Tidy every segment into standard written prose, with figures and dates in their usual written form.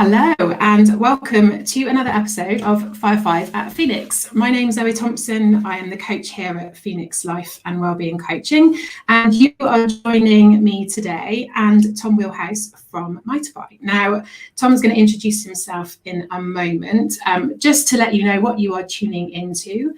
Hello and welcome to another episode of 5 at Phoenix. My name's Zoe Thompson. I am the coach here at Phoenix Life and Wellbeing Coaching, and you are joining me today and Tom Wheelhouse from Mightify. Now, Tom's going to introduce himself in a moment. Just to let you know what you are tuning into,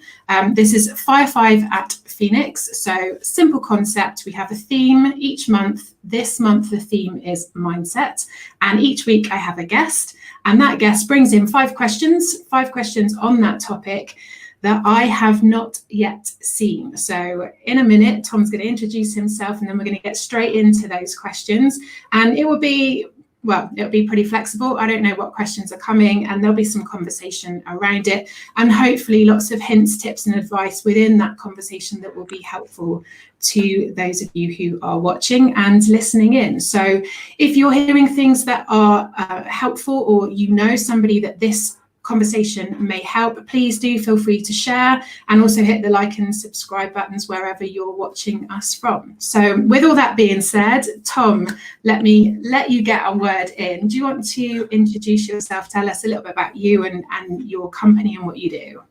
this is 5 at Phoenix. So simple concept. We have a theme each month. This month the theme is mindset, and each week I have a guest, and that guest brings in 5 questions on that topic that I have not yet seen. So in a minute, Tom's going to introduce himself, and then we're going to get straight into those questions, and it'll be pretty flexible. I don't know what questions are coming, and there'll be some conversation around it, and hopefully lots of hints, tips and advice within that conversation that will be helpful to those of you who are watching and listening in. So if you're hearing things that are helpful, or you know somebody that this conversation may help, please do feel free to share, and also hit the like and subscribe buttons wherever you're watching us from. So with all that being said, Tom, let me let you get a word in. Do you want to introduce yourself? Tell us a little bit about you and your company and what you do.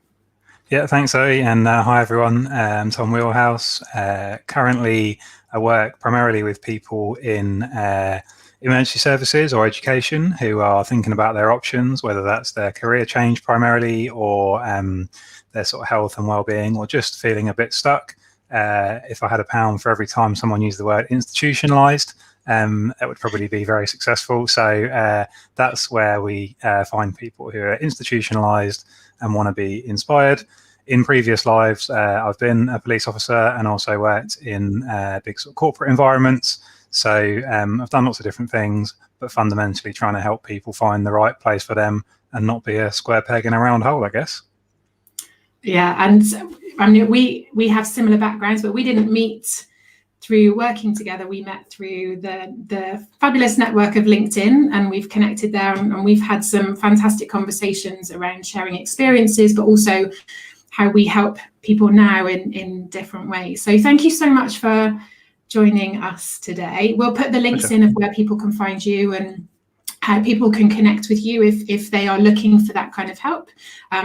Yeah, thanks, Zoe, and hi everyone. I'm Tom Wheelhouse. Currently, I work primarily with people in emergency services or education who are thinking about their options, whether that's their career change primarily, or their sort of health and well-being, or just feeling a bit stuck. If I had £1 for every time someone used the word institutionalised, that would probably be very successful. So that's where we find people who are institutionalised and want to be inspired. In previous lives, I've been a police officer and also worked in big sort of corporate environments. So I've done lots of different things, but fundamentally trying to help people find the right place for them and not be a square peg in a round hole, I guess. Yeah, and I mean, we have similar backgrounds, but we didn't meet through working together. We met through the fabulous network of LinkedIn, and we've connected there, and we've had some fantastic conversations around sharing experiences, but also how we help people now in different ways. So thank you so much for joining us today. We'll put the links in of where people can find you and how people can connect with you if they are looking for that kind of help,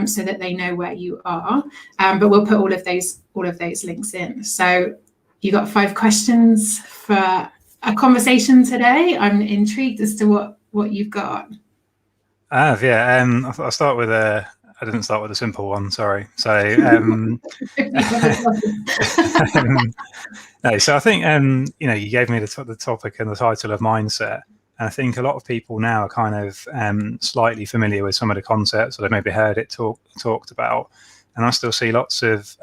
so that they know where you are. But we'll put all of those links in. So you got 5 questions for a conversation today. I'm intrigued as to what you've got. I have, yeah. I'll start with I didn't start with a simple one, sorry. So, no, so I think, you gave me the topic and the title of mindset. And I think a lot of people now are kind of slightly familiar with some of the concepts, or they've maybe heard it talked about. And I still see lots of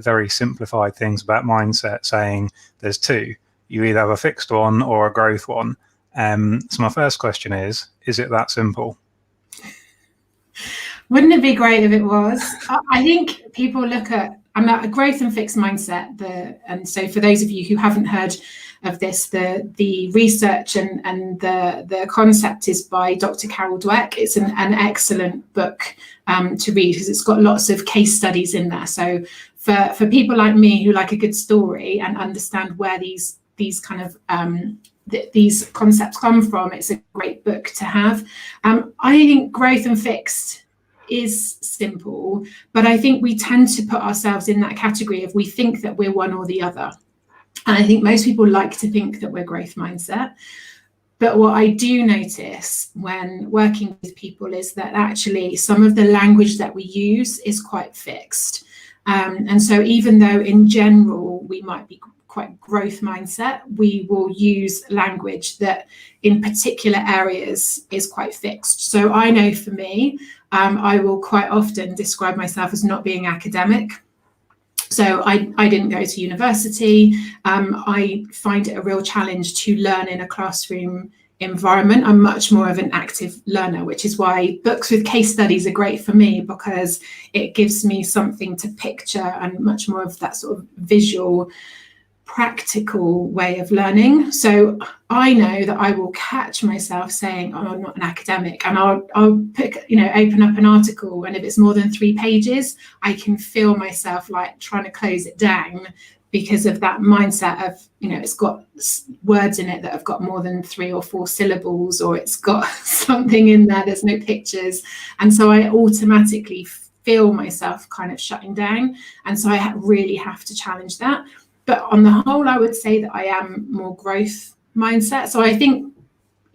very simplified things about mindset, saying there's 2. You either have a fixed one or a growth one. So my first question is it that simple? Wouldn't it be great if it was? I think people look at a growth and fixed mindset. And so for those of you who haven't heard of this, the research and the concept is by Dr. Carol Dweck. It's an excellent book to read, because it's got lots of case studies in there. So for people like me who like a good story and understand where these kind of these concepts come from, it's a great book to have. I think growth and fixed is simple, but I think we tend to put ourselves in that category if we think that we're one or the other. And I think most people like to think that we're growth mindset. But what I do notice when working with people is that actually some of the language that we use is quite fixed. And so even though in general we might be quite growth mindset, we will use language that in particular areas is quite fixed. So I know for me, I will quite often describe myself as not being academic. So I didn't go to university. I find it a real challenge to learn in a classroom environment. I'm much more of an active learner, which is why books with case studies are great for me, because it gives me something to picture and much more of that sort of visual, practical way of learning. So I know that I will catch myself saying, oh, I'm not an academic, and I'll pick, open up an article, and if it's more than 3 pages, I can feel myself like trying to close it down because of that mindset of, it's got words in it that have got more than 3 or 4 syllables, or it's got something in there, there's no pictures. And so I automatically feel myself kind of shutting down. And so I really have to challenge that. But on the whole, I would say that I am more growth mindset. So I think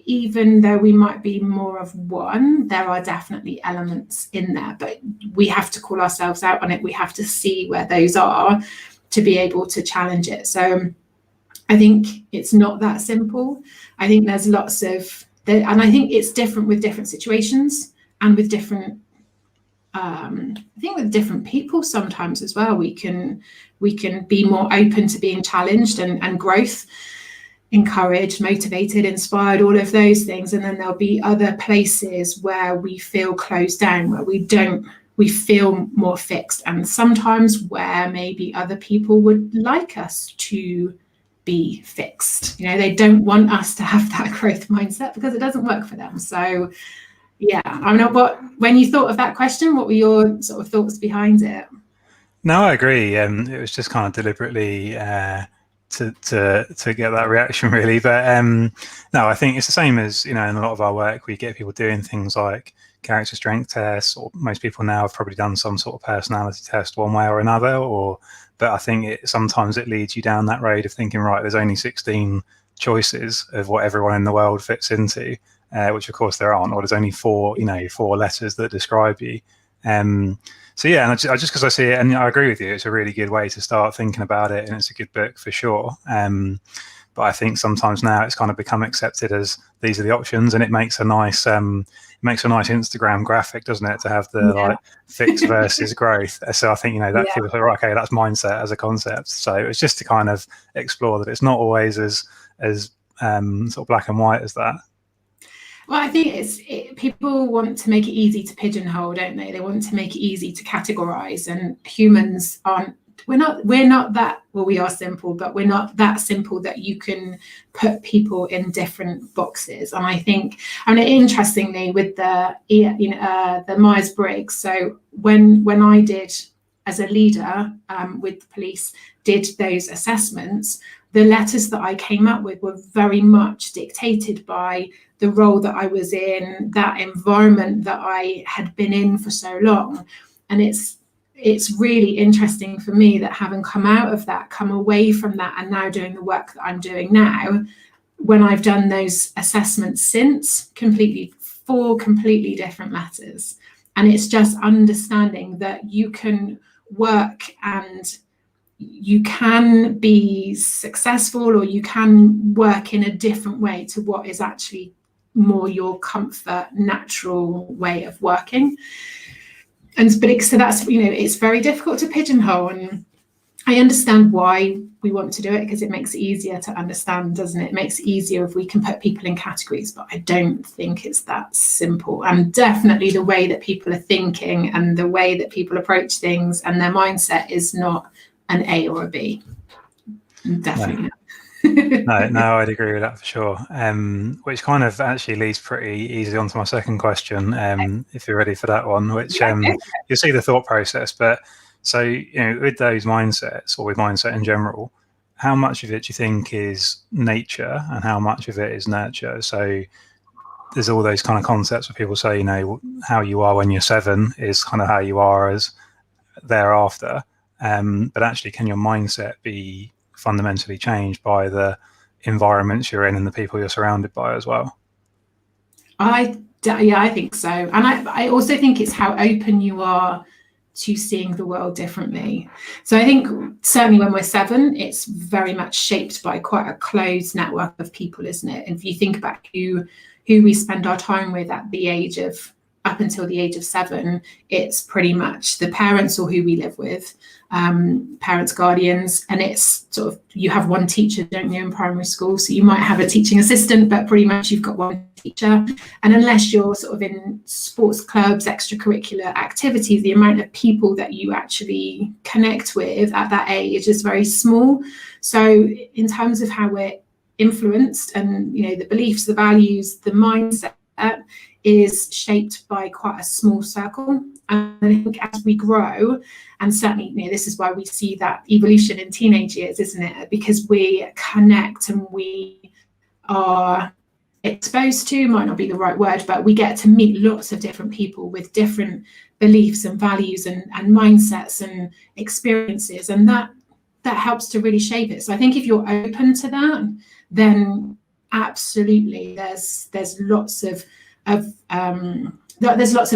even though we might be more of one, there are definitely elements in there, but we have to call ourselves out on it. We have to see where those are to be able to challenge it. So I think it's not that simple. I think there's lots of, and I think it's different with different situations and with different, I think with different people sometimes as well. We can be more open to being challenged and growth, encouraged, motivated, inspired, all of those things. And then there'll be other places where we feel closed down, where we feel more fixed, and sometimes where maybe other people would like us to be fixed. They don't want us to have that growth mindset because it doesn't work for them. So yeah, I don't know, when you thought of that question, what were your sort of thoughts behind it? No, I agree. It was just kind of deliberately to get that reaction, really. But no, I think it's the same as, in a lot of our work, we get people doing things like character strength tests, or most people now have probably done some sort of personality test one way or another, but I think sometimes it leads you down that road of thinking, right, there's only 16 choices of what everyone in the world fits into, which of course there aren't, or there's only 4 letters that describe you. So yeah, and I just because I see it, and I agree with you, it's a really good way to start thinking about it, and it's a good book for sure. But I think sometimes now it's kind of become accepted as these are the options, and it makes a nice Instagram graphic, doesn't it, to have the like fix versus growth. So I think that feels like, okay, that's mindset as a concept. So it's just to kind of explore that it's not always as sort of black and white as that. Well, I think people want to make it easy to pigeonhole, don't they? They want to make it easy to categorize, and humans aren't. We're not that. Well, we are simple, but we're not that simple that you can put people in different boxes. And I think, interestingly, with the Myers-Briggs. So when I did, as a leader with the police, did those assessments, the letters that I came up with were very much dictated by the role that I was in, that environment that I had been in for so long. And it's really interesting for me that having come out of that, come away from that, and now doing the work that I'm doing now, when I've done those assessments since, 4 completely different letters. And it's just understanding that you can work and you can be successful, or you can work in a different way to what is actually more your comfort, natural way of working. So that's, it's very difficult to pigeonhole, and I understand why we want to do it, because it makes it easier to understand, doesn't it? It makes it easier if we can put people in categories, but I don't think it's that simple. And definitely the way that people are thinking and the way that people approach things and their mindset is not an A or a B. Definitely not. No, I'd agree with that for sure. Which kind of actually leads pretty easily onto my second question, if you're ready for that one, which you'll see the thought process. But so, with those mindsets, or with mindset in general, how much of it do you think is nature and how much of it is nurture? So there's all those kind of concepts where people say, how you are when you're 7 is kind of how you are as thereafter. But actually, can your mindset be fundamentally changed by the environments you're in and the people you're surrounded by as well? I think so. And I also think it's how open you are to seeing the world differently. So I think certainly when we're 7, it's very much shaped by quite a closed network of people, isn't it? And if you think back who we spend our time with up until the age of 7, it's pretty much the parents or who we live with, parents, guardians, and it's sort of, you have one teacher, don't you, in primary school, so you might have a teaching assistant, but pretty much you've got one teacher. And unless you're sort of in sports clubs, extracurricular activities, the amount of people that you actually connect with at that age is very small. So in terms of how we're influenced, and the beliefs, the values, the mindset is shaped by quite a small circle. And I think as we grow, and certainly, this is why we see that evolution in teenage years, isn't it? Because we connect and we are exposed to, might not be the right word, but we get to meet lots of different people with different beliefs and values and mindsets and experiences, and that helps to really shape it. So I think if you're open to that, then absolutely there's lots of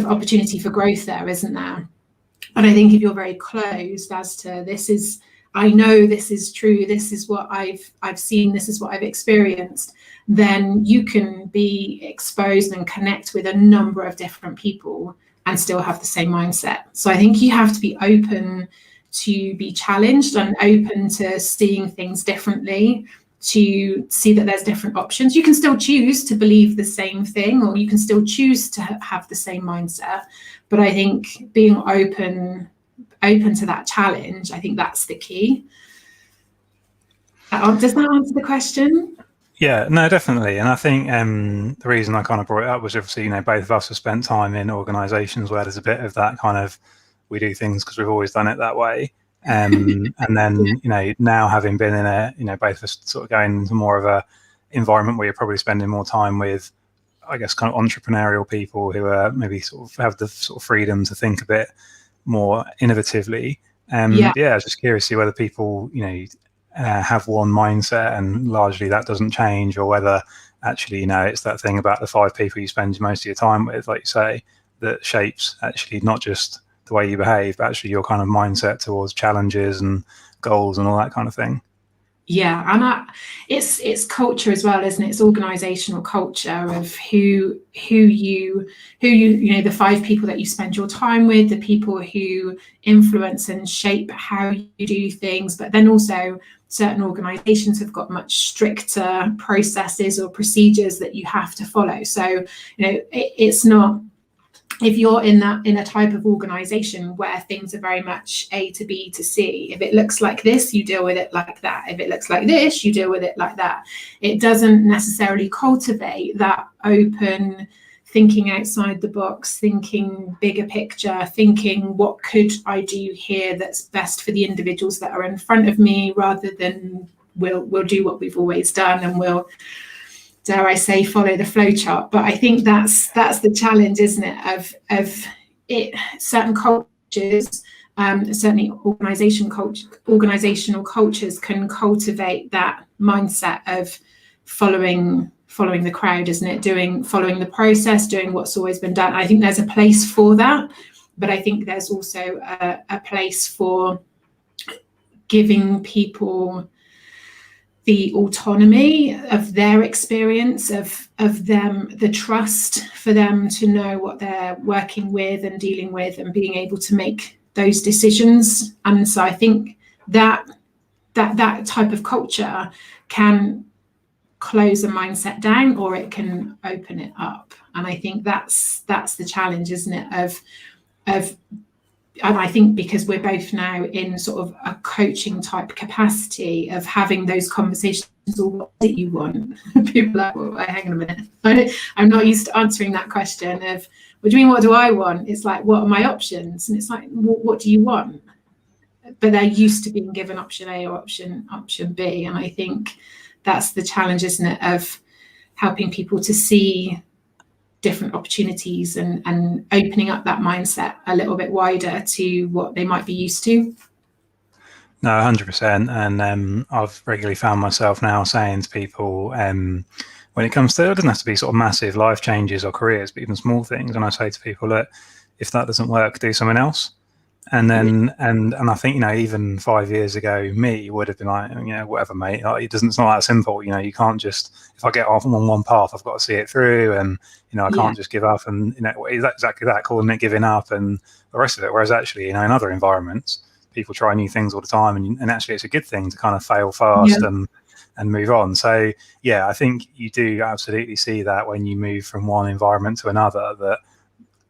opportunity for growth there, isn't there? But I think if you're very closed as to I know this is true, this is what I've seen, this is what I've experienced, then you can be exposed and connect with a number of different people and still have the same mindset. So I think you have to be open to be challenged and open to seeing things differently, to see that there's different options. You can still choose to believe the same thing, or you can still choose to have the same mindset. But I think being open to that challenge, I think that's the key. Does that answer the question? Yeah, no, definitely. And I think the reason I kind of brought it up was obviously, both of us have spent time in organisations where there's a bit of that kind of, we do things because we've always done it that way. And then, now having been in both of us sort of going into more of a environment where you're probably spending more time with, I guess, kind of entrepreneurial people who are maybe sort of have the sort of freedom to think a bit more innovatively. I was just curious to see whether people, have one mindset and largely that doesn't change, or whether actually, it's that thing about the 5 people you spend most of your time with, like you say, that shapes actually not just the way you behave, but actually your kind of mindset towards challenges and goals and all that kind of thing. Yeah, and it's culture as well, isn't it? It's organizational culture of who you the 5 people that you spend your time with, the people who influence and shape how you do things. But then also certain organizations have got much stricter processes or procedures that you have to follow. So it's not, if you're in a type of organization where things are very much A to B to C, if it looks like this, you deal with it like that. If it looks like this, you deal with it like that. It doesn't necessarily cultivate that open thinking outside the box, thinking bigger picture, thinking what could I do here that's best for the individuals that are in front of me, rather than we'll do what we've always done and we'll, dare I say, follow the flow chart. But I think that's the challenge, isn't it? Of it, certain cultures, certainly organizational cultures can cultivate that mindset of following the crowd, isn't it? Following the process, doing what's always been done. I think there's a place for that, but I think there's also a place for giving people the autonomy of their experience, of them, the trust for them to know what they're working with and dealing with and being able to make those decisions. And so I think that type of culture can close a mindset down, or it can open it up. And I think that's the challenge, isn't it? And I think because we're both now in sort of a coaching type capacity of having those conversations, or what do you want? People are like, well, hang on a minute. I'm not used to answering that question of, what do you mean, what do I want? It's like, what are my options? And it's like, what do you want? But they're used to being given option A or option B. And I think that's the challenge, isn't it, of helping people to see different opportunities and opening up that mindset a little bit wider to what they might be used to. No, 100%. And I've regularly found myself now saying to people, when it comes to, it doesn't have to be sort of massive life changes or careers, but even small things. And I say to people, look, if that doesn't work, do something else. And then, and I think, even 5 years ago, me would have been like, whatever, mate. Like, it's not that simple. You can't just, if I get off on one path, I've got to see it through, and I can't just give up. And exactly that, calling it giving up, and the rest of it. Whereas actually, in other environments, people try new things all the time, and actually, it's a good thing to kind of fail fast and move on. So yeah, I think you do absolutely see that when you move from one environment to another, that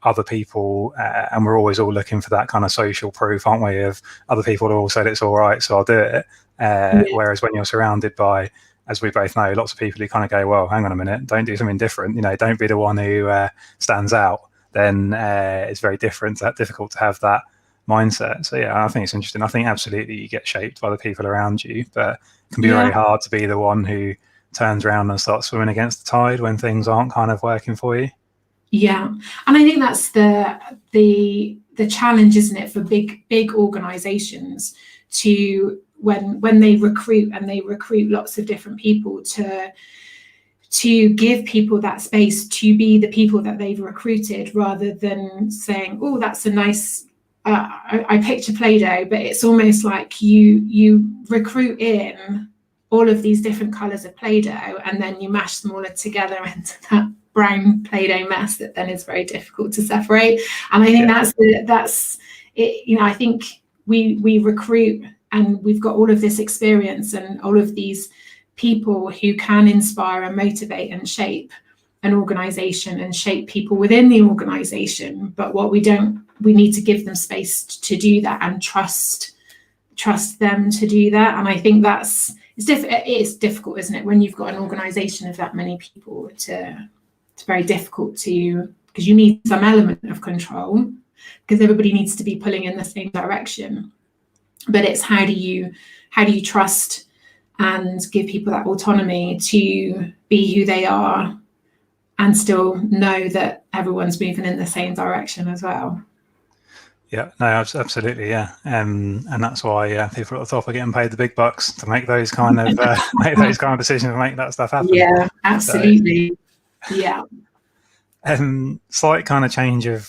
other people, and we're always all looking for that kind of social proof, aren't we, of other people who all said it's all right, so I'll do it. Whereas when you're surrounded by as we both know, lots of people who kind of go, well, hang on a minute, don't do something different, don't be the one who stands out, then it's very difficult to have that mindset. So yeah, I think it's interesting. I think absolutely you get shaped by the people around you, but it can be very hard to be the one who turns around and starts swimming against the tide when things aren't kind of working for you. Yeah, and I think that's the challenge, isn't it, for big organizations to when they recruit lots of different people to give people that space to be the people that they've recruited, rather than saying, oh, that's a nice I picture Play-Doh, but it's almost like you recruit in all of these different colors of Play-Doh, and then you mash them all together into that brown Play-Doh mess that then is very difficult to separate. And I think that's it. I think we recruit, and we've got all of this experience and all of these people who can inspire and motivate and shape an organization and shape people within the organization. But what we need to give them space to do that, and trust them to do that. And I think it's difficult, isn't it, when you've got an organization of that many people? It's very difficult because you need some element of control, because everybody needs to be pulling in the same direction. But it's how do you trust and give people that autonomy to be who they are, and still know that everyone's moving in the same direction as well. Yeah, no, absolutely, yeah, and that's why people at the top are getting paid the big bucks to make those kind of decisions and make that stuff happen. Yeah, absolutely. So, yeah. Slight kind of change of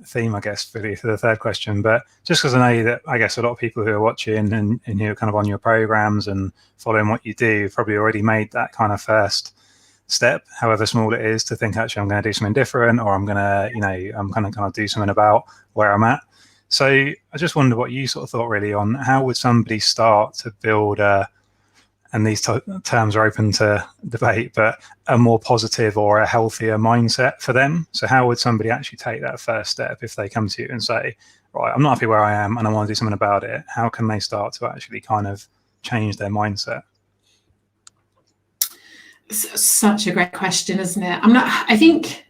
theme, I guess, for the third question, but just because I know that I guess a lot of people who are watching and who are kind of on your programs and following what you do probably already made that kind of first step, however small it is, to think, actually I'm going to do something different, or I'm going to I'm going to kind of do something about where I'm at. So I just wondered what you sort of thought really on how would somebody start to build and these terms are open to debate, but a more positive or a healthier mindset for them. So how would somebody actually take that first step if they come to you and say, right, I'm not happy where I am and I want to do something about it? How can they start to actually kind of change their mindset? Such a great question, isn't it? I think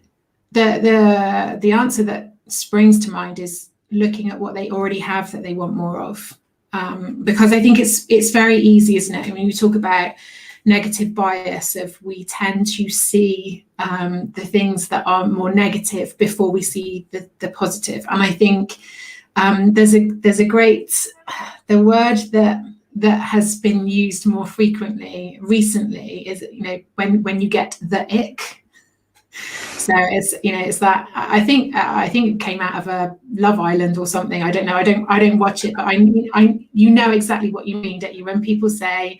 the answer that springs to mind is looking at what they already have that they want more of. Because I think it's very easy, isn't it? I mean, we talk about negative bias of we tend to see the things that are more negative before we see the positive. And I think there's a great, the word that has been used more frequently recently is, when you get the ick. So it's that I think it came out of a Love Island or something. I don't know. I don't watch it, but I exactly what you mean, don't you? When people say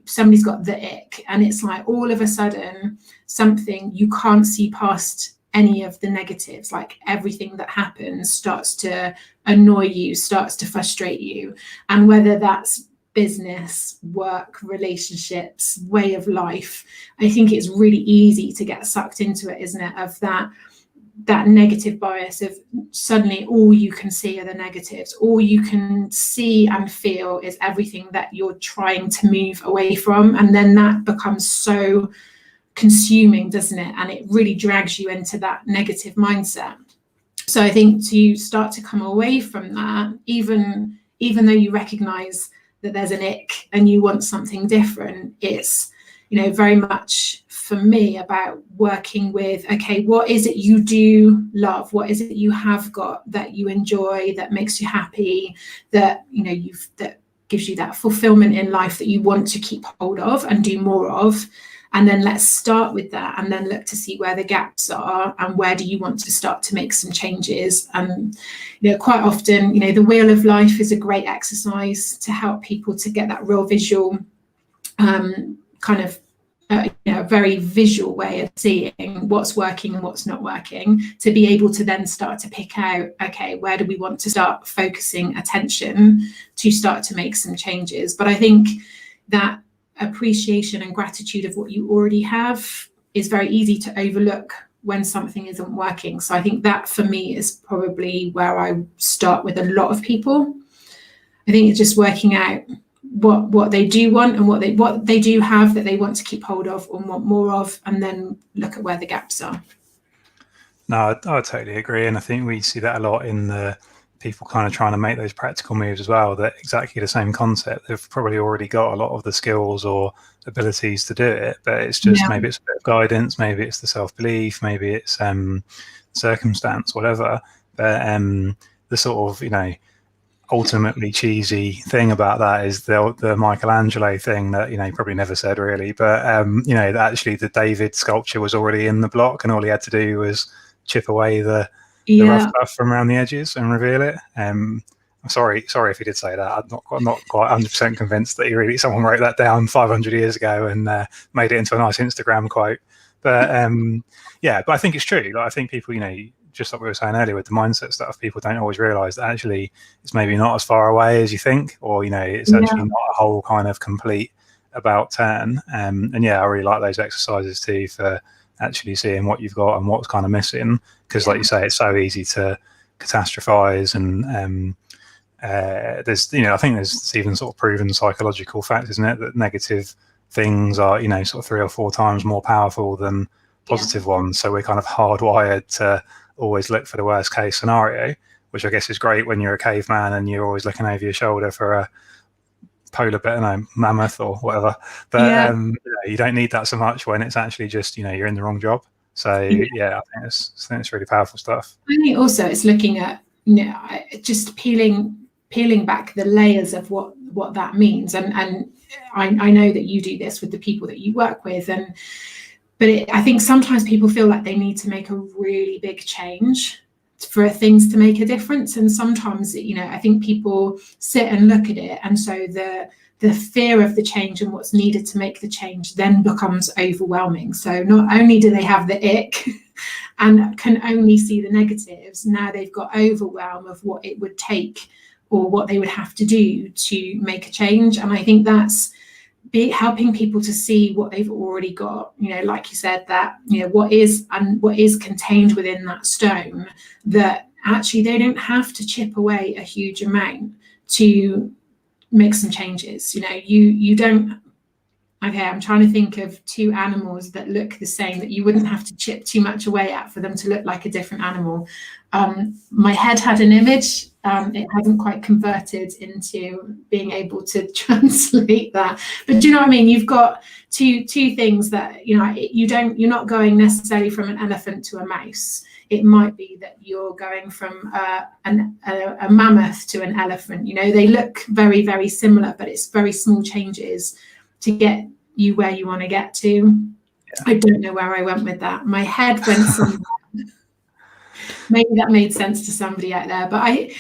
somebody's got the ick, and it's like all of a sudden something you can't see past any of the negatives. Like everything that happens starts to annoy you, starts to frustrate you, and whether that's business, work, relationships, way of life, I think it's really easy to get sucked into it, isn't it? Of that negative bias of suddenly all you can see are the negatives. All you can see and feel is everything that you're trying to move away from. And then that becomes so consuming, doesn't it? And it really drags you into that negative mindset. So I think to start to come away from that, even though you recognize that there's an ick and you want something different, it's very much for me about working with, okay, what is it you do love? What is it you have got that you enjoy, that makes you happy, that that gives you that fulfillment in life that you want to keep hold of and do more of? And then let's start with that, and then look to see where the gaps are and where do you want to start to make some changes. And quite often, the wheel of life is a great exercise to help people to get that real visual kind of a very visual way of seeing what's working and what's not working, to be able to then start to pick out, okay, where do we want to start focusing attention to start to make some changes. But I think that appreciation and gratitude of what you already have is very easy to overlook when something isn't working. So I think that for me is probably where I start with a lot of people. I think it's just working out what they do want and what they do have that they want to keep hold of or want more of, and then look at where the gaps are. No, I totally agree, and I think we see that a lot in the people kind of trying to make those practical moves as well. That exactly the same concept. They've probably already got a lot of the skills or abilities to do it, but it's just maybe it's a bit of guidance, maybe it's the self-belief, maybe it's circumstance, whatever. But the sort of, you know, ultimately cheesy thing about that is the Michelangelo thing that, you know, he probably never said really, but you know, that actually the David sculpture was already in the block and all he had to do was chip away the rough stuff from around the edges and reveal it. I'm sorry if he did say that. I'm not quite 100% convinced that someone wrote that down 500 years ago and made it into a nice Instagram quote. But yeah, but I think it's true. Like, I think people, you know, just like we were saying earlier with the mindset stuff, people don't always realize that actually it's maybe not as far away as you think, or, you know, it's actually not a whole kind of complete about turn. And yeah, I really like those exercises too for actually seeing what you've got and what's kind of missing, because like you say, it's so easy to catastrophize. And there's, you know, I think there's even sort of proven psychological fact, isn't it, that negative things are, you know, sort of 3 or 4 times more powerful than positive ones. So we're kind of hardwired to always look for the worst case scenario, which I guess is great when you're a caveman and you're always looking over your shoulder for a polar bear, no, mammoth or whatever. But you don't need that so much when it's actually just, you know, you're in the wrong job. So yeah, I think it's really powerful stuff. I think also it's looking at, you know, just peeling back the layers of what that means. And I know that you do this with the people that you work with, but I think sometimes people feel like they need to make a really big change for things to make a difference. And sometimes, you know, I think people sit and look at it, and so the fear of the change and what's needed to make the change then becomes overwhelming. So not only do they have the ick and can only see the negatives, now they've got overwhelm of what it would take or what they would have to do to make a change. And I think that's helping people to see what they've already got, you know, like you said, that, you know, what is contained within that stone, that actually they don't have to chip away a huge amount to make some changes. You know, you don't, okay, I'm trying to think of 2 animals that look the same that you wouldn't have to chip too much away at for them to look like a different animal. My head had an image. It hasn't quite converted into being able to translate that. But do you know what I mean? You've got two things that, you know, you're not going necessarily from an elephant to a mouse. It might be that you're going from a mammoth to an elephant. You know, they look very, very similar, but it's very small changes to get you where you want to get to. Yeah. I don't know where I went with that. My head went somewhere. Maybe that made sense to somebody out there, but I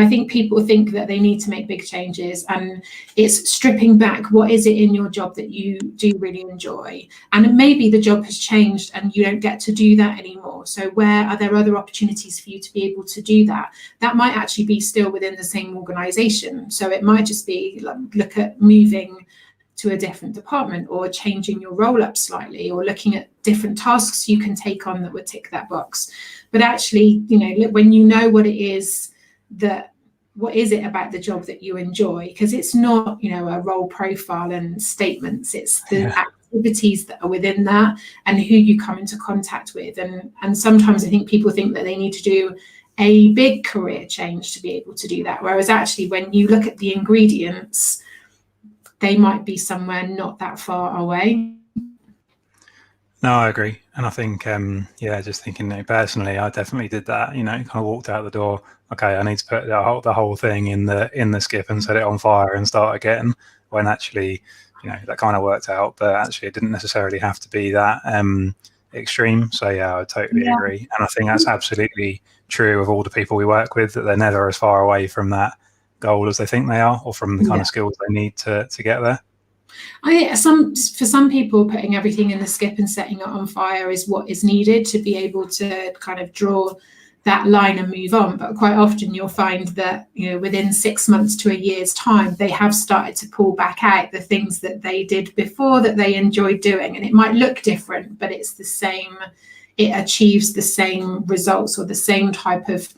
think people think that they need to make big changes, and it's stripping back. What is it in your job that you do really enjoy? And maybe the job has changed and you don't get to do that anymore. So where are there other opportunities for you to be able to do that? That might actually be still within the same organization. So it might just be look at moving to a different department, or changing your role up slightly, or looking at different tasks you can take on that would tick that box. But actually, you know, when you know what is it about the job that you enjoy? Because it's not, you know, a role profile and statements, it's the activities that are within that and who you come into contact with. And sometimes I think people think that they need to do a big career change to be able to do that. Whereas actually, when you look at the ingredients, they might be somewhere not that far away. No, I agree. And I think, just thinking, you know, personally, I definitely did that, you know, kind of walked out the door. Okay, I need to put the whole thing in the skip and set it on fire and start again, when actually, you know, that kind of worked out, but actually it didn't necessarily have to be that extreme. So yeah, I totally agree. And I think that's absolutely true of all the people we work with, that they're never as far away from that goal as they think they are, or from the kind of skills they need to get there. For some people, putting everything in the skip and setting it on fire is what is needed to be able to kind of draw that line and move on. But quite often you'll find that, you know, within 6 months to a year's time, they have started to pull back out the things that they did before that they enjoyed doing. And it might look different, but it's the same. It achieves the same results or the same type of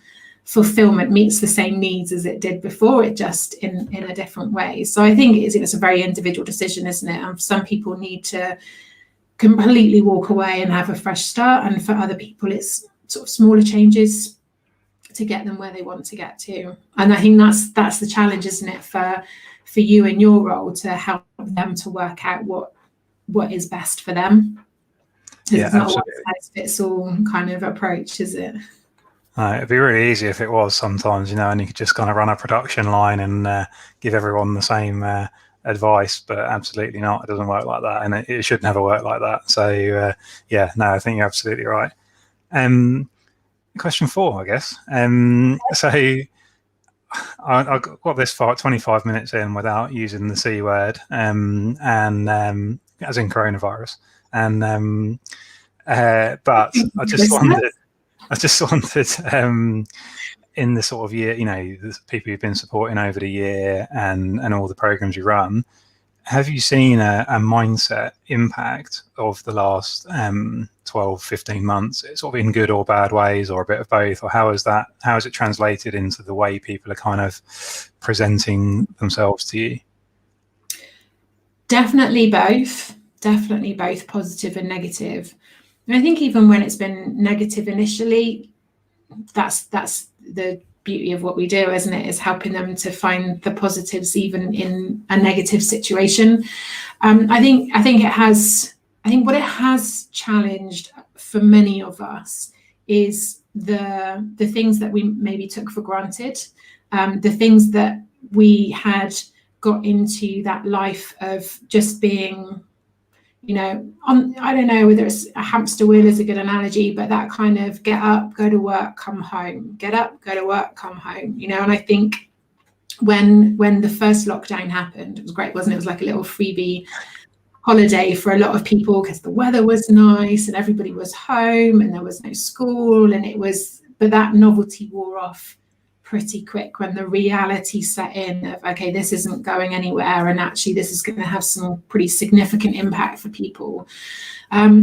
fulfillment meets the same needs as it did before, it just in a different way. So I think it's a very individual decision, isn't it? And some people need to completely walk away and have a fresh start, and for other people it's sort of smaller changes to get them where they want to get to. And I think that's the challenge, isn't it, for you in your role, to help them to work out what is best for them. Yeah, it's not absolutely. a one-size-fits-all kind of approach, is it? It'd be really easy if it was sometimes, and you could just kind of run a production line and give everyone the same advice, but absolutely not. It doesn't work like that, and it should never work like that. So I think you're absolutely right. Question 4, I guess. So I got this far 25 minutes in without using the C word, and as in coronavirus, and but I just wanted in the sort of year, the people you've been supporting over the year and all the programs you run, have you seen a mindset impact of the last 12, 15 months, sort of in good or bad ways, or a bit of both? Or how is it translated into the way people are kind of presenting themselves to you? Definitely both, positive and negative. And I think even when it's been negative initially, that's the beauty of what we do, isn't it? Is helping them to find the positives even in a negative situation. I think what it has challenged for many of us is the things that we maybe took for granted, the things that we had got into that life of just being, I don't know whether it's a hamster wheel is a good analogy, but that kind of get up, go to work, come home, get up, go to work, come home, and I think when the first lockdown happened, it was great, wasn't it? It was like a little freebie holiday for a lot of people because the weather was nice and everybody was home and there was no school, but that novelty wore off pretty quick when the reality set in of, okay, this isn't going anywhere, and actually this is going to have some pretty significant impact for people.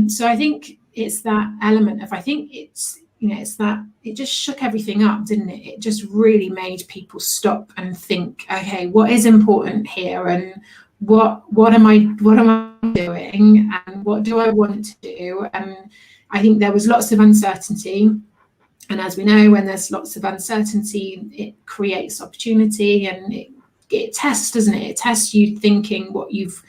So I think it's that element of, it's that it just shook everything up, didn't it? It just really made people stop and think, okay, what is important here, and what am I doing, and what do I want to do? And I think there was lots of uncertainty. And as we know, when there's lots of uncertainty, it creates opportunity, and it tests, doesn't it? It tests you thinking we've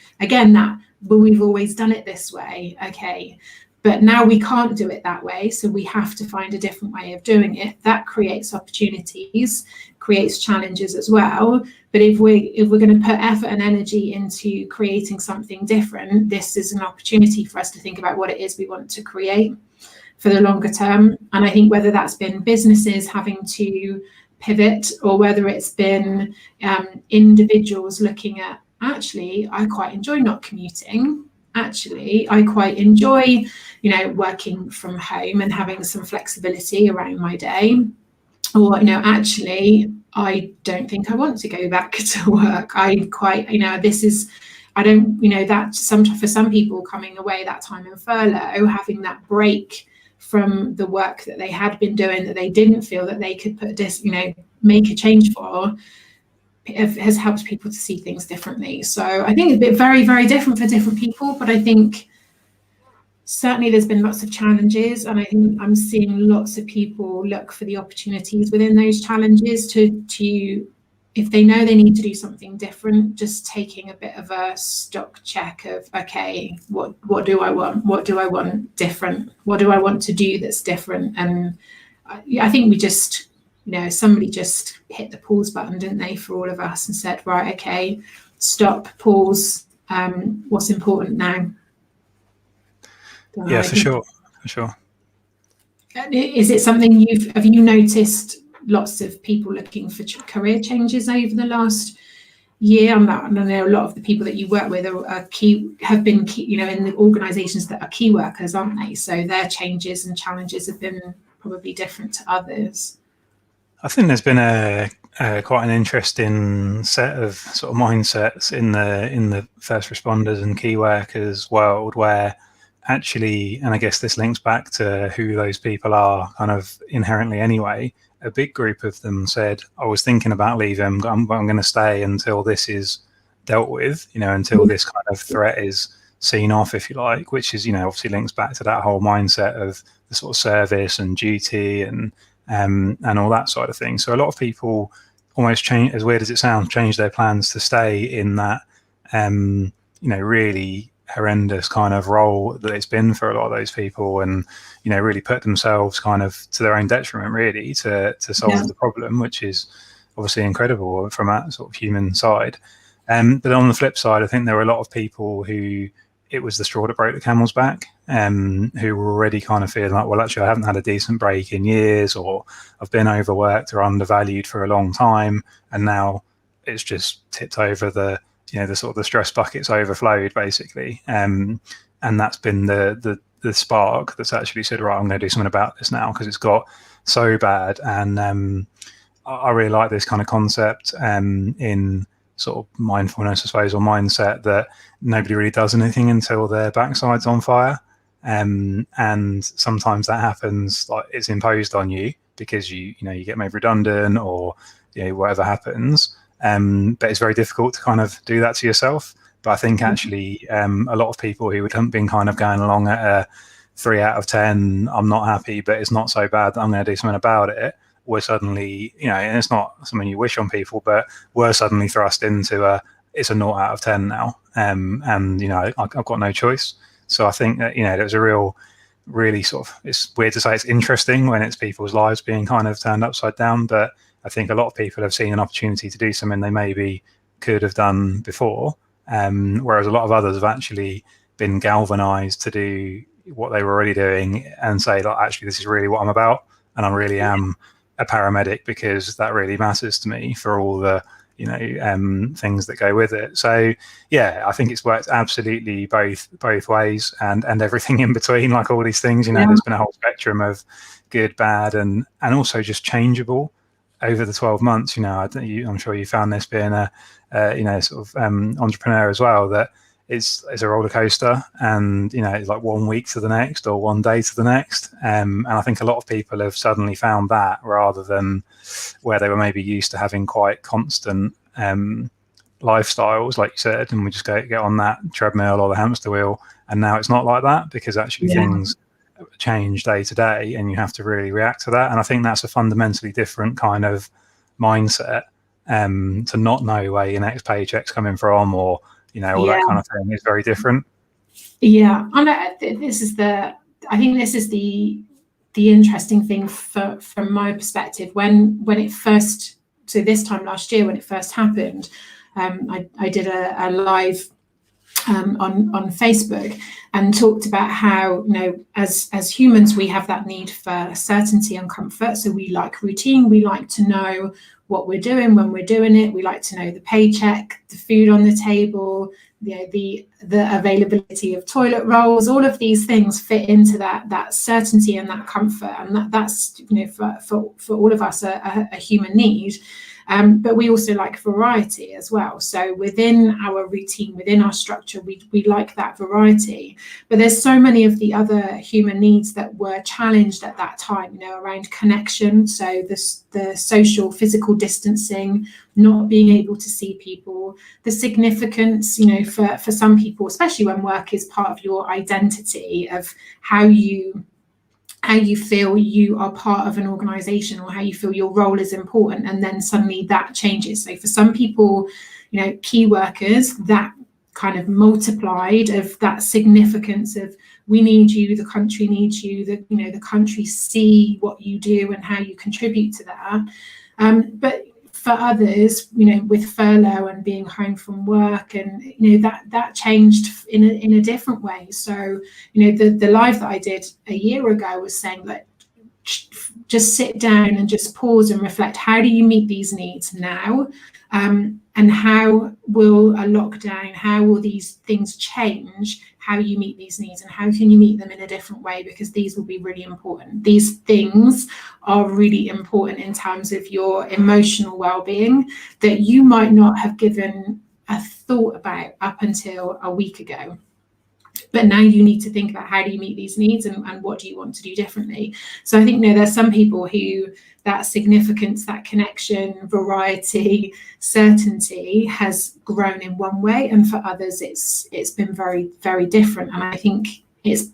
always done it this way. Okay, but now we can't do it that way. So we have to find a different way of doing it. That creates opportunities, creates challenges as well. But if we're going to put effort and energy into creating something different, this is an opportunity for us to think about what it is we want to create for the longer term. And I think whether that's been businesses having to pivot, or whether it's been individuals looking at, actually, I quite enjoy not commuting. Actually, I quite enjoy, working from home and having some flexibility around my day. Or, actually, I don't think I want to go back to work. For some people coming away that time in furlough, having that break from the work that they had been doing that they didn't feel that they could make a change for, has helped people to see things differently. So I think it's been very, very different for different people, but I think certainly there's been lots of challenges, and I think I'm seeing lots of people look for the opportunities within those challenges to if they know they need to do something different, just taking a bit of a stock check of, okay, what do I want? What do I want different? What do I want to do that's different? And I think we just, somebody just hit the pause button, didn't they, for all of us, and said, right, okay, stop, pause. What's important now? Yeah, for sure. Is it something have you noticed lots of people looking for career changes over the last year? I know a lot of the people that you work with have been key, in the organisations that are key workers, aren't they? So their changes and challenges have been probably different to others. I think there's been quite an interesting set of sort of mindsets in the first responders and key workers world, where actually, and I guess this links back to who those people are kind of inherently anyway, a big group of them said, I was thinking about leaving, but I'm going to stay until this is dealt with, until this kind of threat is seen off, if you like, which is, obviously links back to that whole mindset of the sort of service and duty and all that side of things. So a lot of people almost change, as weird as it sounds, change their plans to stay in that, really horrendous kind of role that it's been for a lot of those people, and really put themselves kind of to their own detriment, really, to solve the problem, which is obviously incredible from a sort of human side. But on the flip side, I think there were a lot of people who it was the straw that broke the camel's back, who were already kind of feeling like, well, actually, I haven't had a decent break in years, or I've been overworked or undervalued for a long time, and now it's just tipped over the sort of the stress bucket's overflowed, basically. And that's been the spark that's actually said, right, I'm going to do something about this now, because it's got so bad. And I really like this kind of concept in sort of mindfulness, I suppose, or mindset, that nobody really does anything until their backside's on fire. And sometimes that happens, like it's imposed on you because you get made redundant, or whatever happens. But it's very difficult to kind of do that to yourself. But I think actually a lot of people who had been kind of going along at a 3 out of 10, I'm not happy, but it's not so bad that I'm going to do something about it, were suddenly, and it's not something you wish on people, but we're suddenly thrust into it's a 0 out of 10 now. And, I've got no choice. So I think that, there's a really sort of, it's weird to say it's interesting when it's people's lives being kind of turned upside down, but I think a lot of people have seen an opportunity to do something they maybe could have done before, whereas a lot of others have actually been galvanized to do what they were already doing and say, like, actually, this is really what I'm about, and I really am a paramedic because that really matters to me, for all the things that go with it. So yeah, I think it's worked absolutely both ways, and everything in between, like all these things. There's been a whole spectrum of good, bad, and also just changeable over the 12 months. I'm sure you found this, being a sort of entrepreneur as well, that it's a roller coaster, and it's like 1 week to the next, or 1 day to the next, and I think a lot of people have suddenly found that, rather than where they were maybe used to having quite constant lifestyles, like you said, and we just get on that treadmill or the hamster wheel, and now it's not like that, because actually things change day to day, and you have to really react to that. And I think that's a fundamentally different kind of mindset, to not know where your next paycheck's coming from, or all that kind of thing is very different. Yeah, and I think this is the interesting thing from my perspective. When it first, so this time last year when it first happened, I did a live on Facebook, and talked about how, as humans, we have that need for certainty and comfort. So we like routine. We like to know what we're doing when we're doing it. We like to know the paycheck, the food on the table, the availability of toilet rolls. All of these things fit into that certainty and that comfort, and that's for all of us a human need. But we also like variety as well. So within our routine, within our structure, we like that variety. But there's so many of the other human needs that were challenged at that time, around connection. So the social, physical distancing, not being able to see people, the significance, for some people, especially when work is part of your identity, of how you feel you are part of an organization, or how you feel your role is important, and then suddenly that changes. So for some people, key workers, that kind of multiplied of that significance of, we need you, the country needs you, the country see what you do and how you contribute to that. But for others, with furlough and being home from work, and that changed in a different way. So the live that I did a year ago was saying that just sit down and just pause and reflect. How do you meet these needs now? And how will a lockdown, how will these things change how you meet these needs, and how can you meet them in a different way? Because these will be really important. These things are really important in terms of your emotional well-being, that you might not have given a thought about up until a week ago. but now you need to think about how do you meet these needs, and what do you want to do differently. So I think, you know, there's some people who that significance, that connection, variety, certainty has grown in one way, and for others it's been very, very different. And I think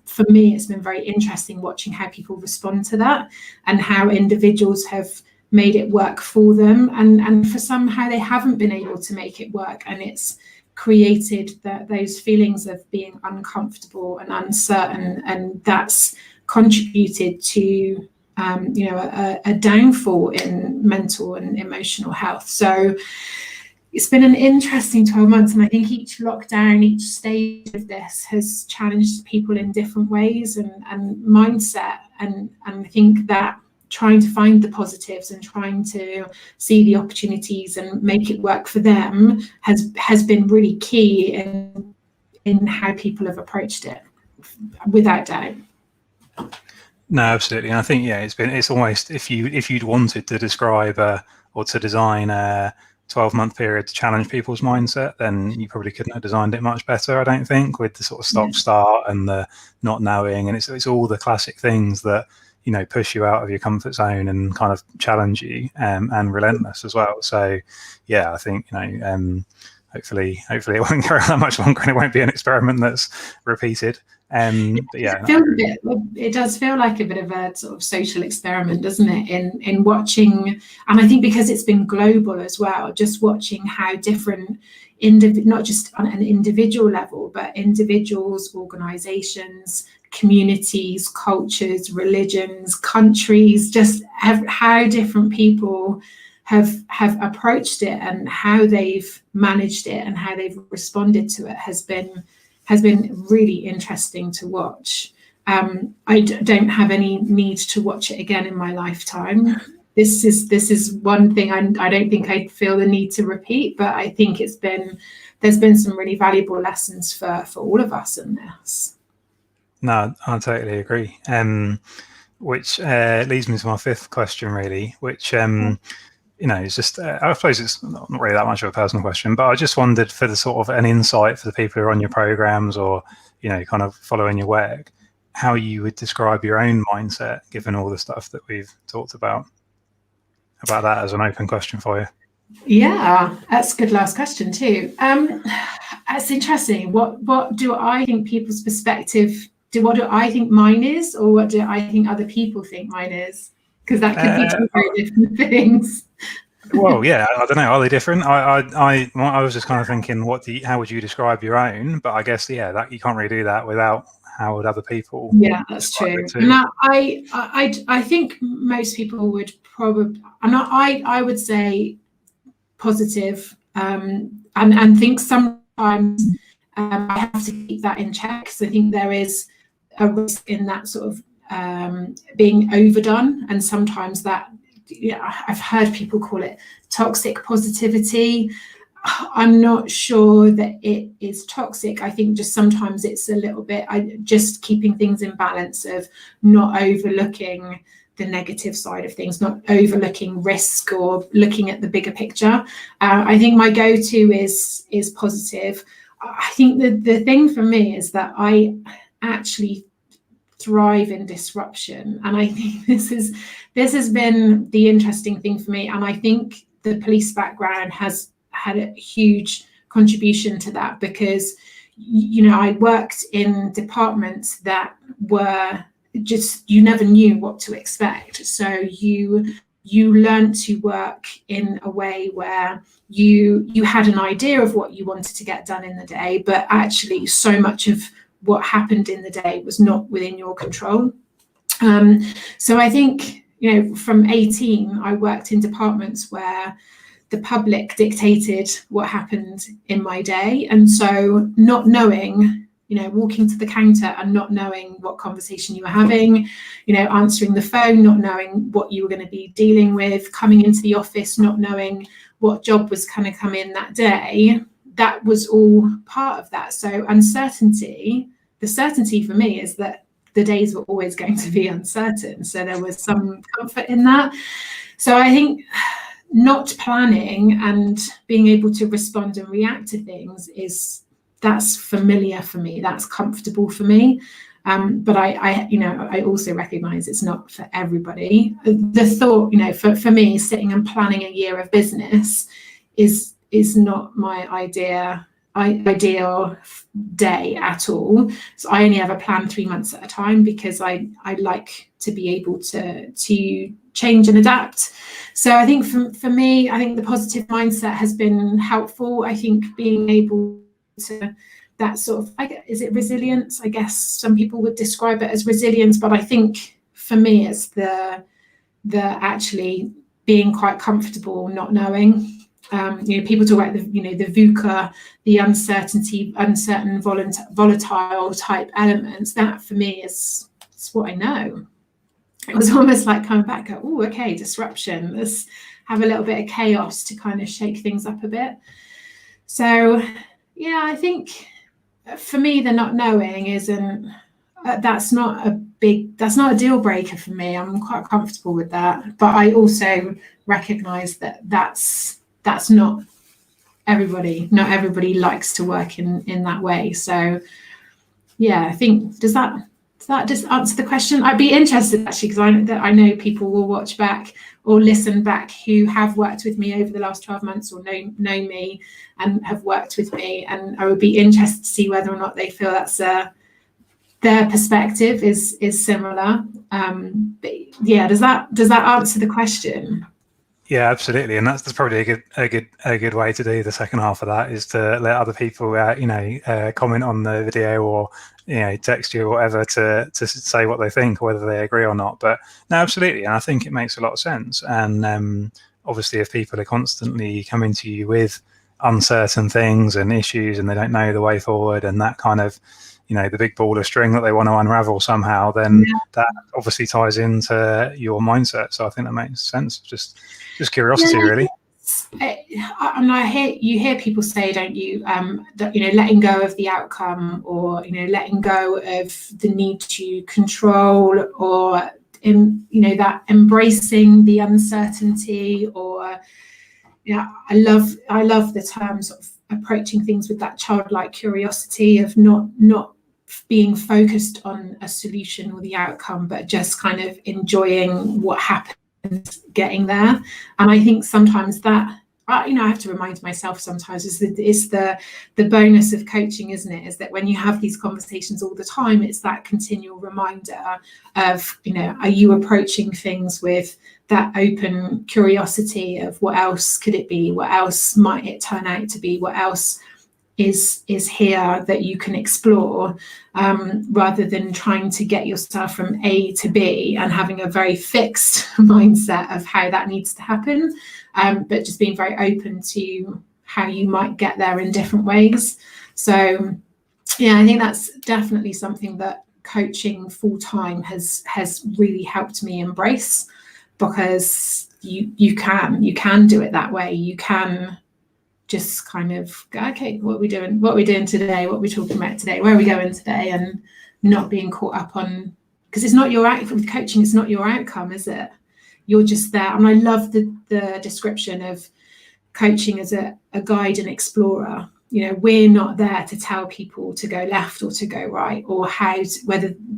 for me it's been very interesting watching how people respond to that, and how individuals have made it work for them, and for some how they haven't been able to make it work, and it's created those feelings of being uncomfortable and uncertain, and that's contributed to a downfall in mental and emotional health. So it's been an interesting 12 months, and I think each lockdown, each stage of this has challenged people in different ways and mindset, and I think that trying to find the positives and trying to see the opportunities and make it work for them has been really key in how people have approached it, without doubt. No, absolutely. And I think, yeah, it's almost, if you'd wanted to describe or to design a 12-month period to challenge people's mindset, then you probably couldn't have designed it much better, I don't think, with the sort of stop-start and the not knowing, and it's all the classic things that, you know, push you out of your comfort zone and kind of challenge you, and relentless as well. So yeah, I think, you know, hopefully it won't go that much longer and it won't be an experiment that's repeated. But yeah, it does feel like a bit of a sort of social experiment, doesn't it, in watching, and I think because it's been global as well, just watching how different not just on an individual level, but individuals, organizations, communities, cultures, religions, countries, just how different people have approached it, and how they've managed it and how they've responded to it has been really interesting to watch. I don't have any need to watch it again in my lifetime. This is one thing I don't think I feel the need to repeat, but I think there's been some really valuable lessons for all of us in this. No, I totally agree. Which leads me to my fifth question, really, which you know, it's just I suppose it's not really that much of a personal question, but I just wondered, for the sort of an insight for the people who are on your programs or, you know, kind of following your work, how you would describe your own mindset, given all the stuff that we've talked about that as an open question for you. Yeah, that's a good last question too. That's interesting. What do I think people's perspective? What do I think mine is, or what do I think other people think mine is? Because that could be two very different things. Well, yeah, I don't know. Are they different? I was just kind of thinking, how would you describe your own? But I guess, yeah, that you can't really do that without how would other people. Yeah, that's true. And I think most people would probably, I would say positive, and think sometimes I have to keep that in check, because I think there is a risk in that sort of being overdone, and sometimes that, I've heard people call it toxic positivity. I'm not sure that it is toxic. I think just sometimes it's a little bit, just keeping things in balance, of not overlooking the negative side of things, not overlooking risk or looking at the bigger picture. I think my go-to is positive. I think the thing for me is that I actually thrive in disruption, and I think this has been the interesting thing for me, and I think the police background has had a huge contribution to that, because I worked in departments that were just, you never knew what to expect, so you learn to work in a way where you had an idea of what you wanted to get done in the day, but actually so much of what happened in the day was not within your control. So I think, from 18, I worked in departments where the public dictated what happened in my day. And so not knowing, walking to the counter and not knowing what conversation you were having, answering the phone, not knowing what you were going to be dealing with, coming into the office, not knowing what job was going to come in that day, that was all part of that. So uncertainty, the certainty for me is that the days were always going to be uncertain. So there was some comfort in that. So I think not planning and being able to respond and react to things that's familiar for me, that's comfortable for me. But I also recognize it's not for everybody. The thought, for me, sitting and planning a year of business is not my ideal day at all. So I only ever plan 3 months at a time, because I like to be able to change and adapt. So I think for me, I think the positive mindset has been helpful. I think being able to, that sort of, is it resilience? I guess some people would describe it as resilience, but I think for me it's the actually being quite comfortable not knowing. People talk about the VUCA, the uncertain, volatile type elements. That for me is what I know. It was almost like coming back, oh, okay, disruption. Let's have a little bit of chaos to kind of shake things up a bit. So, yeah, I think for me, the not knowing isn't. That's not a deal breaker for me. I'm quite comfortable with that. But I also recognise that that's not everybody. Not everybody likes to work in that way. So, yeah, I think does that just answer the question? I'd be interested actually, because I know people will watch back or listen back who have worked with me over the last 12 months or know me and have worked with me, and I would be interested to see whether or not they feel that's their perspective is similar. But yeah, does that answer the question? Yeah, absolutely, and that's probably a good way to do the second half of that, is to let other people, comment on the video or text you or whatever to say what they think or whether they agree or not. But no, absolutely, and I think it makes a lot of sense. And obviously, if people are constantly coming to you with uncertain things and issues, and they don't know the way forward, and that kind of the big ball of string that they want to unravel somehow, then that obviously ties into your mindset. So I think that makes sense. Just curiosity, really. You hear people say, don't you, that letting go of the outcome, or letting go of the need to control, or that embracing the uncertainty, or I love the term sort of approaching things with that childlike curiosity of not being focused on a solution or the outcome, but just kind of enjoying what happens getting there. And I think sometimes that I have to remind myself sometimes it's the bonus of coaching, isn't it? Is that when you have these conversations all the time, it's that continual reminder of, are you approaching things with that open curiosity of what else could it be? What else might it turn out to be? What else is here that you can explore, rather than trying to get yourself from A to B and having a very fixed mindset of how that needs to happen, but just being very open to how you might get there in different ways. So yeah, I think that's definitely something that coaching full time has really helped me embrace, because you can do it that way. You can just kind of go, okay, what are we doing today? What are we talking about today? Where are we going today? And not being caught up on, because it's not your outcome with coaching, it's not your outcome, is it? You're just there. And I love the description of coaching as a guide and explorer. We're not there to tell people to go left or to go right, or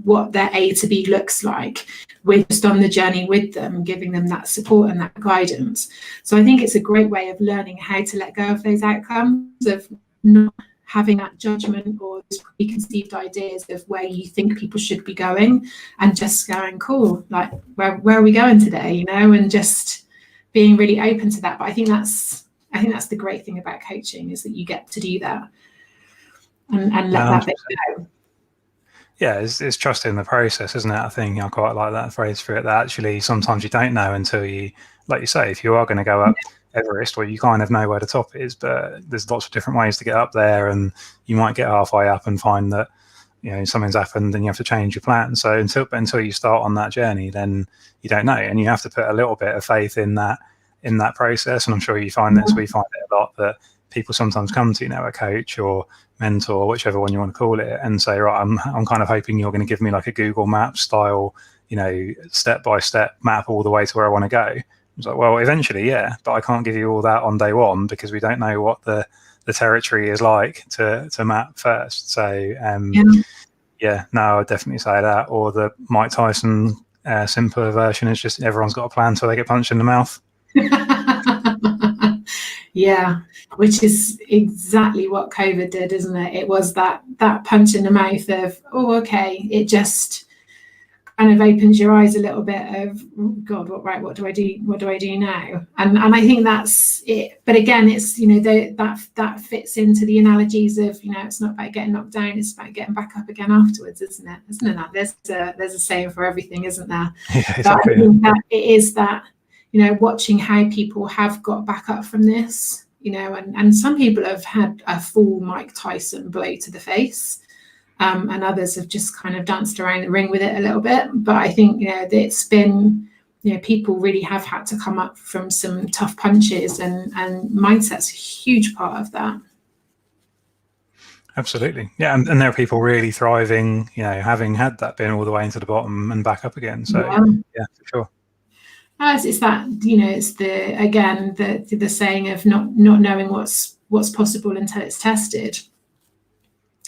what their A to B looks like. We're just on the journey with them, giving them that support and that guidance. So I think it's a great way of learning how to let go of those outcomes, of not having that judgment or preconceived ideas of where you think people should be going, and just going, cool, like where are we going today, and just being really open to that. But I think that's the great thing about coaching, is that you get to do that and let that bit go. Yeah, it's trusting the process, isn't it? I think I quite like that phrase for it, that actually sometimes you don't know until you, like you say, if you are going to go up Everest, well, you kind of know where the top is, but there's lots of different ways to get up there, and you might get halfway up and find that something's happened and you have to change your plan. So until you start on that journey, then you don't know, and you have to put a little bit of faith in that process. And I'm sure you find this, we find it a lot, that people sometimes come to a coach or mentor, whichever one you want to call it, and say, right, I'm kind of hoping you're going to give me like a Google Maps style, step-by-step map all the way to where I want to go. It's like, well, eventually, yeah, but I can't give you all that on day one, because we don't know what the the territory is like to map first. So yeah, no, I would definitely say that. Or the Mike Tyson simpler version is just everyone's got a plan until they get punched in the mouth. Yeah, which is exactly what COVID did, isn't it? It was that punch in the mouth of, oh, okay, it just kind of opens your eyes a little bit of, oh, God, what do I do? What do I do now? And I think that's it. But again, it's, you know, that fits into the analogies of, you know, it's not about getting knocked down, it's about getting back up again afterwards, isn't it? Isn't it that? There's a saying for everything, isn't there? Yeah, exactly. But I think that it is that, you know, watching how people have got back up from this, you know, and some people have had a full Mike Tyson blow to the face, and others have just kind of danced around the ring with it a little bit. But I think, you know, it's been, you know, people really have had to come up from some tough punches, and mindset's a huge part of that. Absolutely. Yeah, and there are people really thriving, you know, having had that been all the way into the bottom and back up again. So yeah, for sure. It's that, you know, it's the saying of not knowing what's possible until it's tested.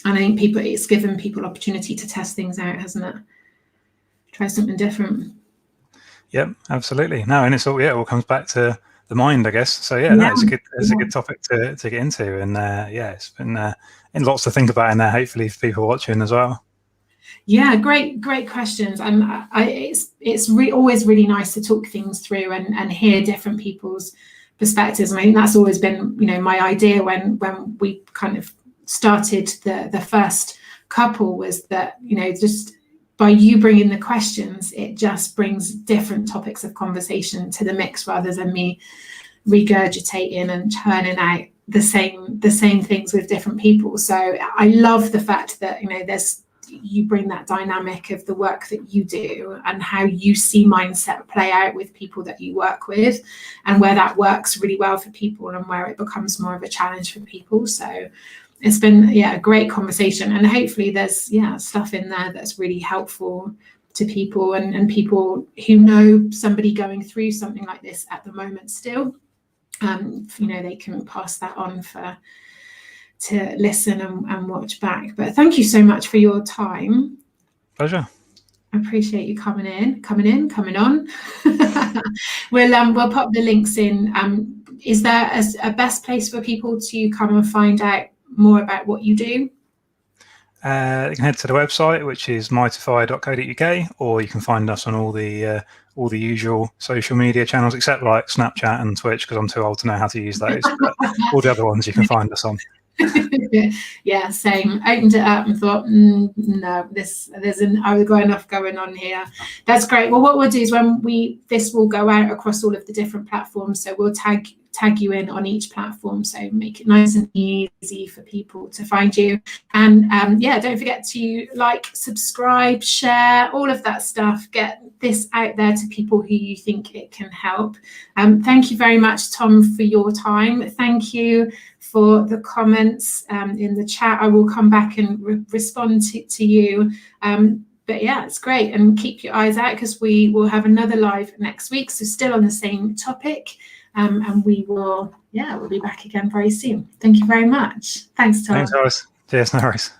And I think it's given people opportunity to test things out, hasn't it? Try something different. Yep, absolutely. No, and it all comes back to the mind, I guess. So yeah, no, it's a good topic to get into, and yeah, it's been and lots to think about in there. Hopefully, for people watching as well. Yeah, great questions. It's always really nice to talk things through and hear different people's perspectives. And I think that's always been, you know, my idea when we kind of started the first couple, was that, you know, just by you bringing the questions, it just brings different topics of conversation to the mix, rather than me regurgitating and churning out the same things with different people. So I love the fact that, you know, you bring that dynamic of the work that you do and how you see mindset play out with people that you work with, and where that works really well for people and where it becomes more of a challenge for people. So it's been, a great conversation, and hopefully there's stuff in there that's really helpful to people, and people who know somebody going through something like this at the moment still, you know, they can pass that on to listen and watch back. But thank you so much for your time. Pleasure. I appreciate you coming on. We'll pop the links in. Is there a best place for people to come and find out more about what you do? You can head to the website, which is mightify.co.uk, or you can find us on all the usual social media channels, except like Snapchat and Twitch, because I'm too old to know how to use those. But all the other ones you can find us on. Yeah, same. Opened it up and thought, no, I've got enough going on here. That's great. Well, what we'll do is this will go out across all of the different platforms, so we'll tag you in on each platform, so make it nice and easy for people to find you. And don't forget to like, subscribe, share, all of that stuff. Get this out there to people who you think it can help. Thank you very much, Tom, for your time. Thank you for the comments in the chat. I will come back and respond to you. But yeah, it's great. And keep your eyes out, because we will have another live next week, so still on the same topic. And we'll be back again very soon. Thank you very much. Thanks, Tom. Thanks, Alice. Cheers, no worries.